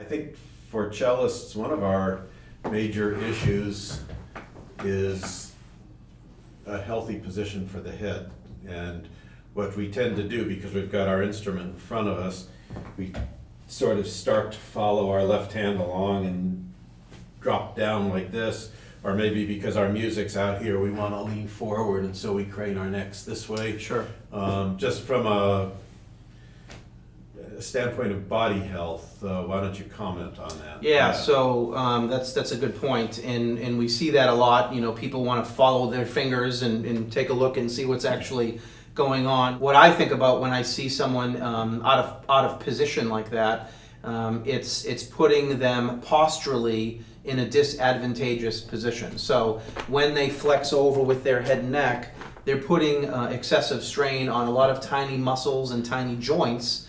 think for cellists, one of our major issues is a healthy position for the head. And what we tend to do, because we've got our instrument in front of us, we sort of start to follow our left hand along and drop down like this. Or maybe because our music's out here, we want to lean forward, and so we crane our necks this way. Sure. Just from a standpoint of body health, why don't you comment on that? Yeah, so that's a good point, and we see that a lot. You know, people want to follow their fingers and take a look and see what's actually going on. What I think about when I see someone out of position like that, it's putting them posturally in a disadvantageous position. So when they flex over with their head and neck, they're putting excessive strain on a lot of tiny muscles and tiny joints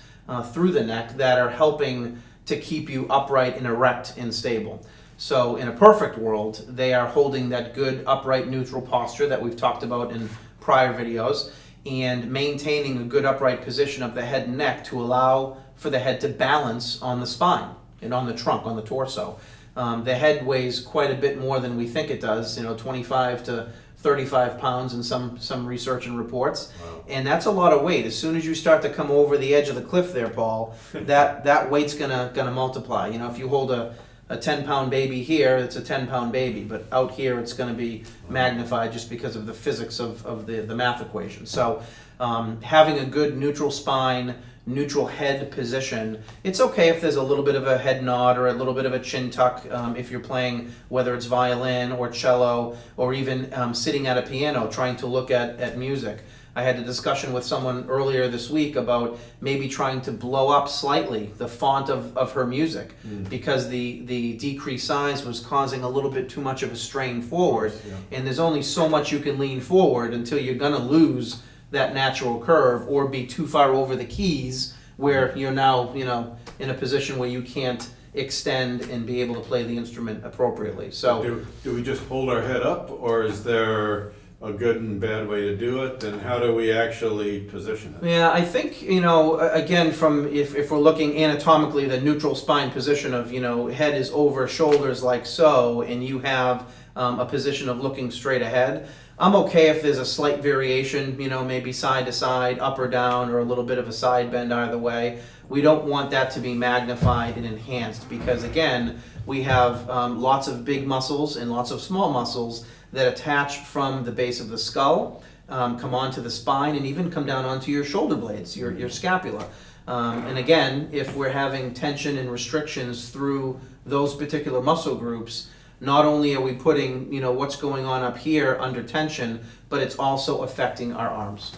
through the neck that are helping to keep you upright and erect and stable. So in a perfect world, they are holding that good upright neutral posture that we've talked about in prior videos and maintaining a good upright position of the head and neck to allow for the head to balance on the spine and on the trunk, on the torso. The head weighs quite a bit more than we think it does, 25 to 35 pounds in some research and reports. Wow. And that's a lot of weight. As soon as you start to come over the edge of the cliff there, Paul, that weight's gonna multiply. If you hold a 10-pound baby here, it's a 10-pound baby, but out here it's going to be magnified just because of the physics of the math equation. So having a good neutral spine, neutral head position, it's okay if there's a little bit of a head nod or a little bit of a chin tuck if you're playing, whether it's violin or cello or even sitting at a piano trying to look at music. I had a discussion with someone earlier this week about maybe trying to blow up slightly the font of her music because the decreased size was causing a little bit too much of a strain forward. Yeah. And there's only so much you can lean forward until you're going to lose that natural curve or be too far over the keys where you're now in a position where you can't extend and be able to play the instrument appropriately. So do we just hold our head up, or is there a good and bad way to do it, and how do we actually position it? yeah, I think, again, from if we're looking anatomically, the neutral spine position of, head is over shoulders like so, and you have a position of looking straight ahead. I'm okay if there's a slight variation, maybe side to side, up or down, or a little bit of a side bend either way. We don't want that to be magnified and enhanced because, again, we have lots of big muscles and lots of small muscles that attach from the base of the skull, come onto the spine, and even come down onto your shoulder blades, your scapula. And again, if we're having tension and restrictions through those particular muscle groups, not only are we putting, what's going on up here under tension, but it's also affecting our arms.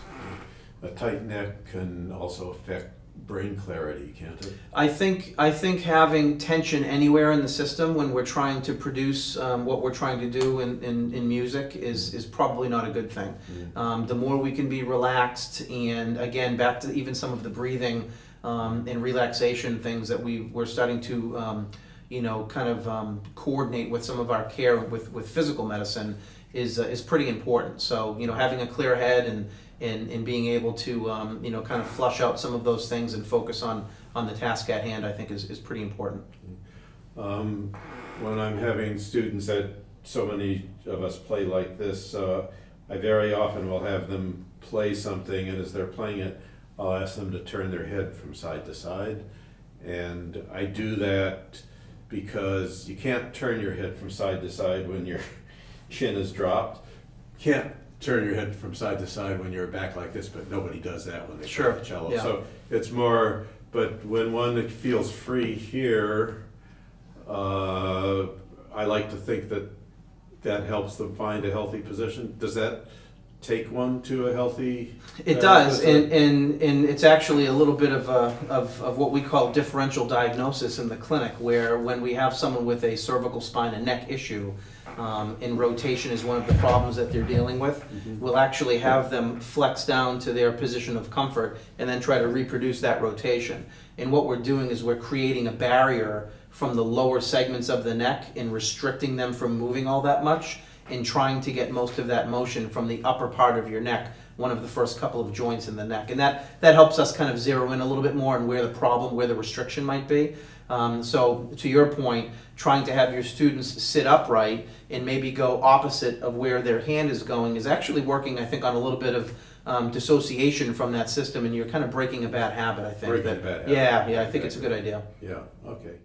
A tight neck can also affect brain clarity, can't it? I think having tension anywhere in the system when we're trying to produce what we're trying to do in music is probably not a good thing. The more we can be relaxed, and again, back to even some of the breathing and relaxation things that we're starting to coordinate with some of our care with physical medicine is pretty important. So, having a clear head and being able to, kind of flush out some of those things and focus on the task at hand, I think is pretty important. When I'm having students that so many of us play like this, I very often will have them play something, and as they're playing it, I'll ask them to turn their head from side to side. And I do that because you can't turn your head from side to side when your chin is dropped. Can't turn your head from side to side when you're back like this, but nobody does that when they play the cello. Yeah. So it's more, but when one feels free here, I like to think that helps them find a healthy position. Does that take one to a healthy? It does, and it's actually a little bit of what we call differential diagnosis in the clinic, where when we have someone with a cervical spine and neck issue, and rotation is one of the problems that they're dealing with, we'll actually have them flex down to their position of comfort and then try to reproduce that rotation. And what we're doing is we're creating a barrier from the lower segments of the neck and restricting them from moving all that much. in trying to get most of that motion from the upper part of your neck, one of the first couple of joints in the neck. And that helps us kind of zero in a little bit more on where the problem, where the restriction might be. So to your point, trying to have your students sit upright and maybe go opposite of where their hand is going is actually working, I think, on a little bit of dissociation from that system, and you're kind of breaking a bad habit, I think. Breaking a bad habit. Yeah, I think it's a good idea. Yeah, okay.